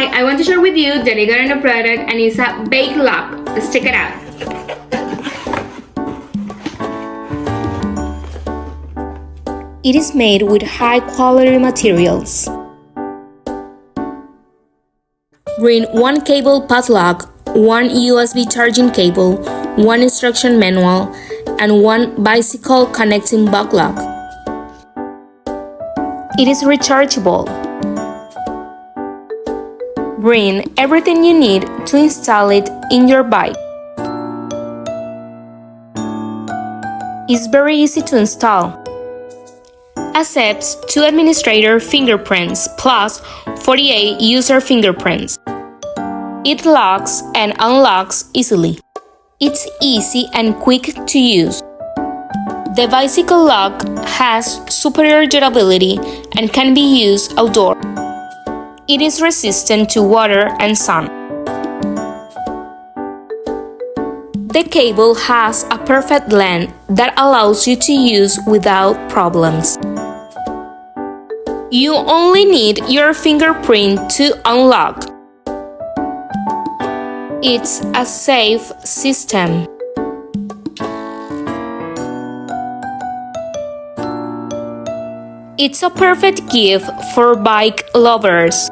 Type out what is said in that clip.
Hi, I want to share with you that I got a new product and it's a bake lock. Let's check it out. It is made with high-quality materials. Bring one cable padlock, one USB charging cable, one instruction manual, and one bicycle connecting bug lock. It is rechargeable. Bring everything you need to install it in your bike. It's very easy to install. Accepts 2 administrator fingerprints plus 48 user fingerprints. It locks and unlocks easily. It's easy and quick to use. The bicycle lock has superior durability and can be used outdoors. It is resistant to water and sun. The cable has a perfect length that allows you to use without problems. You only need your fingerprint to unlock. It's a safe system. It's a perfect gift for bike lovers.